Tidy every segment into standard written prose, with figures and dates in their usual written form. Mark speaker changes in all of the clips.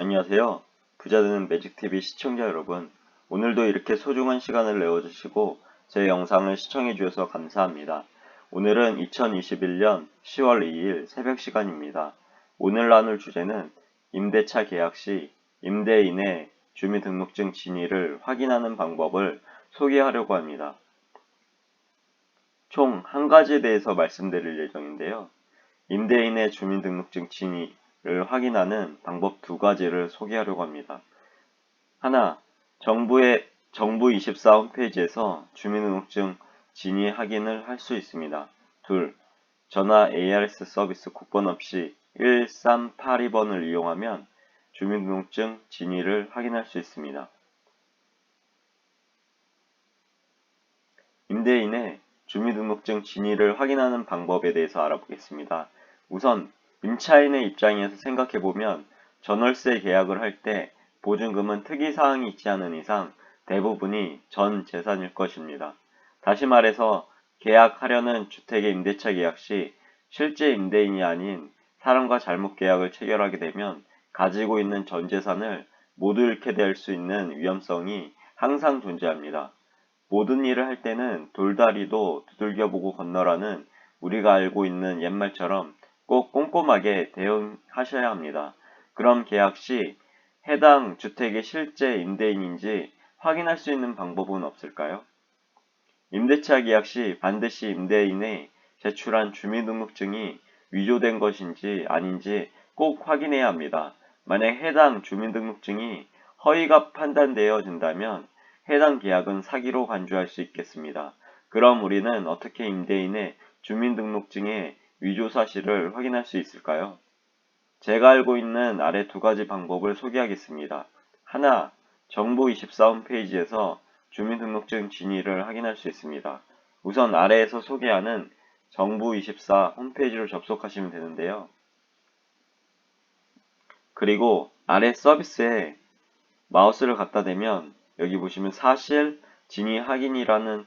Speaker 1: 안녕하세요. 부자되는 매직TV 시청자 여러분. 오늘도 이렇게 소중한 시간을 내어주시고 제 영상을 시청해 주셔서 감사합니다. 오늘은 2021년 10월 2일 새벽 시간입니다. 오늘 나눌 주제는 임대차 계약 시 임대인의 주민등록증 진위를 확인하는 방법을 소개하려고 합니다. 총 한 가지에 대해서 말씀드릴 예정인데요. 임대인의 주민등록증 진위를 확인하는 방법 두 가지를 소개하려고 합니다. 하나, 정부24 홈페이지에서 주민등록증 진위 확인을 할 수 있습니다. 둘, 전화 ARS 서비스 국번 없이 1382번을 이용하면 주민등록증 진위를 확인할 수 있습니다. 임대인의 주민등록증 진위를 확인하는 방법에 대해서 알아보겠습니다. 우선 임차인의 입장에서 생각해보면 전월세 계약을 할 때 보증금은 특이사항이 있지 않은 이상 대부분이 전 재산일 것입니다. 다시 말해서 계약하려는 주택의 임대차 계약 시 실제 임대인이 아닌 사람과 잘못 계약을 체결하게 되면 가지고 있는 전 재산을 모두 잃게 될 수 있는 위험성이 항상 존재합니다. 모든 일을 할 때는 돌다리도 두들겨보고 건너라는 우리가 알고 있는 옛말처럼 꼭 꼼꼼하게 대응하셔야 합니다. 그럼 계약 시 해당 주택의 실제 임대인인지 확인할 수 있는 방법은 없을까요? 임대차 계약 시 반드시 임대인의 제출한 주민등록증이 위조된 것인지 아닌지 꼭 확인해야 합니다. 만약 해당 주민등록증이 허위가 판단되어진다면 해당 계약은 사기로 간주할 수 있겠습니다. 그럼 우리는 어떻게 임대인의 주민등록증의 위조 사실을 확인할 수 있을까요? 제가 알고 있는 아래 두 가지 방법을 소개하겠습니다. 하나, 정부24 홈페이지에서 주민등록증 진위를 확인할 수 있습니다. 우선 아래에서 소개하는 정부24 홈페이지로 접속하시면 되는데요. 그리고 아래 서비스에 마우스를 갖다 대면 여기 보시면 사실 진위 확인이라는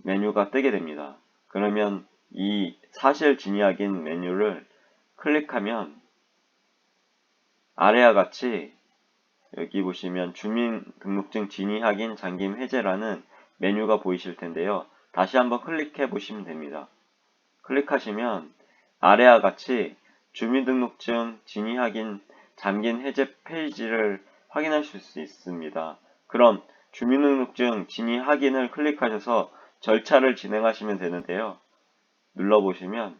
Speaker 1: 메뉴가 뜨게 됩니다. 그러면 이 사실 진위 확인 메뉴를 클릭하면 아래와 같이 여기 보시면 주민등록증 진위 확인 잠김 해제라는 메뉴가 보이실 텐데요. 다시 한번 클릭해 보시면 됩니다. 클릭하시면 아래와 같이 주민등록증 진위 확인 잠긴 해제 페이지를 확인하실 수 있습니다. 그럼 주민등록증 진위 확인을 클릭하셔서 절차를 진행하시면 되는데요. 눌러보시면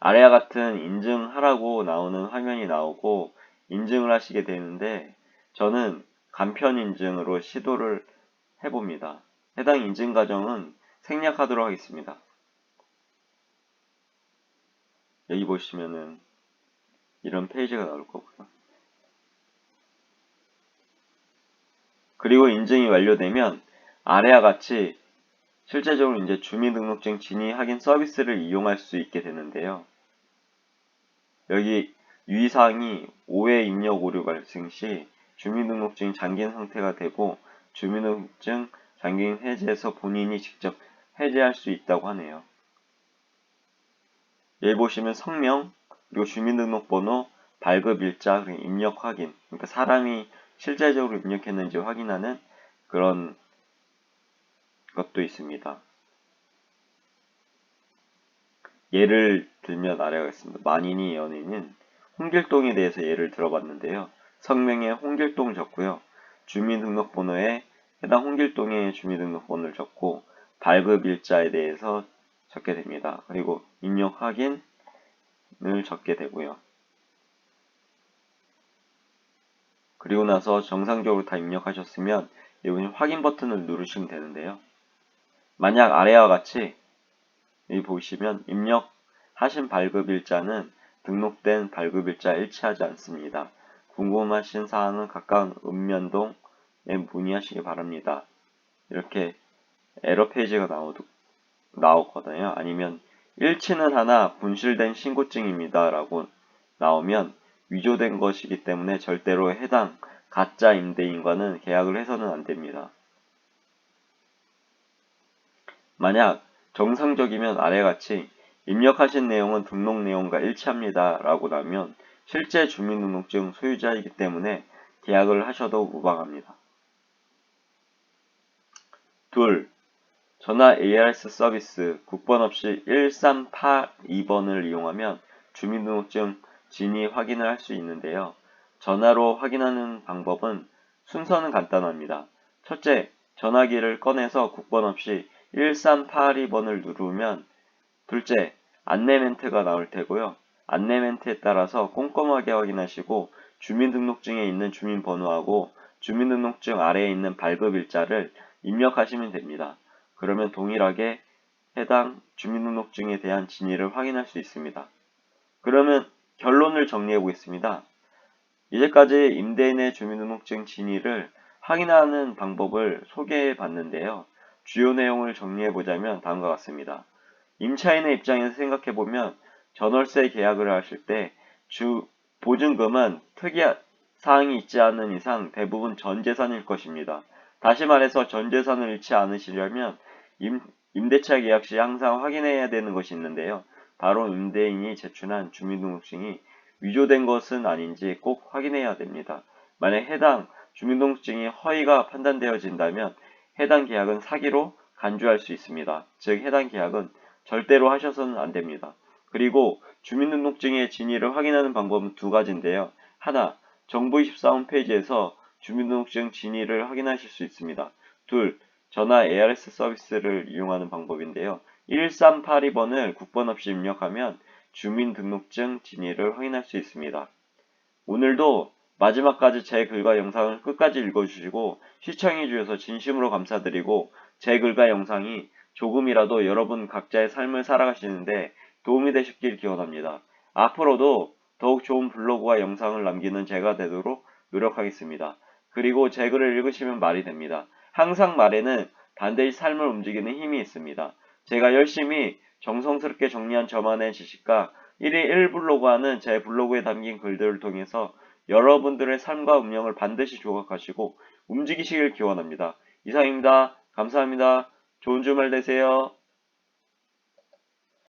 Speaker 1: 아래와 같은 인증하라고 나오는 화면이 나오고 인증을 하시게 되는데 저는 간편 인증으로 시도를 해봅니다. 해당 인증 과정은 생략하도록 하겠습니다. 여기 보시면은 이런 페이지가 나올 거고요. 그리고 인증이 완료되면 아래와 같이 실제적으로 이제 주민등록증 진위 확인 서비스를 이용할 수 있게 되는데요. 여기 유의사항이 오해 입력 오류 발생 시 주민등록증이 잠긴 상태가 되고 주민등록증 잠긴 해제에서 본인이 직접 해제할 수 있다고 하네요. 여기 보시면 성명, 그리고 주민등록번호, 발급일자, 입력 확인, 그러니까 사람이 실제적으로 입력했는지 확인하는 그런 것도 있습니다. 예를 들면 아래가 있습니다. 만인이 연인인 홍길동에 대해서 예를 들어봤는데요. 성명에 홍길동 적고요. 주민등록번호에 해당 홍길동의 주민등록번호를 적고 발급일자에 대해서 적게 됩니다. 그리고 입력 확인을 적게 되고요. 그리고 나서 정상적으로 다 입력하셨으면 여기 확인 버튼을 누르시면 되는데요. 만약 아래와 같이 여기 보시면 입력하신 발급일자는 등록된 발급일자와 일치하지 않습니다. 궁금하신 사항은 가까운 읍면동에 문의하시기 바랍니다. 이렇게 에러 페이지가 나오거든요. 아니면 일치는 하나 분실된 신고증입니다 라고 나오면 위조된 것이기 때문에 절대로 해당 가짜 임대인과는 계약을 해서는 안 됩니다. 만약 정상적이면 아래같이 입력하신 내용은 등록 내용과 일치합니다 라고 나오면 실제 주민등록증 소유자이기 때문에 계약을 하셔도 무방합니다. 둘, 전화 ARS 서비스 국번 없이 1382번을 이용하면 주민등록증 진위 확인을 할 수 있는데요. 전화로 확인하는 방법은 순서는 간단합니다. 첫째, 전화기를 꺼내서 국번 없이 1382번을 누르면 둘째, 안내 멘트가 나올 테고요. 안내 멘트에 따라서 꼼꼼하게 확인하시고 주민등록증에 있는 주민번호하고 주민등록증 아래에 있는 발급일자를 입력하시면 됩니다. 그러면 동일하게 해당 주민등록증에 대한 진위를 확인할 수 있습니다. 그러면 결론을 정리해 보겠습니다. 이제까지 임대인의 주민등록증 진위를 확인하는 방법을 소개해 봤는데요. 주요 내용을 정리해 보자면 다음과 같습니다. 임차인의 입장에서 생각해 보면 전월세 계약을 하실 때 보증금은 특이한 사항이 있지 않은 이상 대부분 전 재산일 것입니다. 다시 말해서 전 재산을 잃지 않으시려면 임대차 계약 시 항상 확인해야 되는 것이 있는데요. 바로 임대인이 제출한 주민등록증이 위조된 것은 아닌지 꼭 확인해야 됩니다. 만약 해당 주민등록증이 허위가 판단되어진다면 해당 계약은 사기로 간주할 수 있습니다. 즉 해당 계약은 절대로 하셔서는 안 됩니다. 그리고 주민등록증의 진위를 확인하는 방법은 두 가지인데요. 하나, 정부24 홈페이지에서 주민등록증 진위를 확인하실 수 있습니다. 둘, 전화 ARS 서비스를 이용하는 방법인데요. 1382번을 국번 없이 입력하면 주민등록증 진위를 확인할 수 있습니다. 오늘도 마지막까지 제 글과 영상을 끝까지 읽어주시고 시청해주셔서 진심으로 감사드리고 제 글과 영상이 조금이라도 여러분 각자의 삶을 살아가시는데 도움이 되셨길 기원합니다. 앞으로도 더욱 좋은 블로그와 영상을 남기는 제가 되도록 노력하겠습니다. 그리고 제 글을 읽으시면 말이 됩니다. 항상 말에는 반드시 삶을 움직이는 힘이 있습니다. 제가 열심히 정성스럽게 정리한 저만의 지식과 1일 1블로그 하는 제 블로그에 담긴 글들을 통해서 여러분들의 삶과 운명을 반드시 조각하시고 움직이시길 기원합니다. 이상입니다. 감사합니다. 좋은 주말 되세요.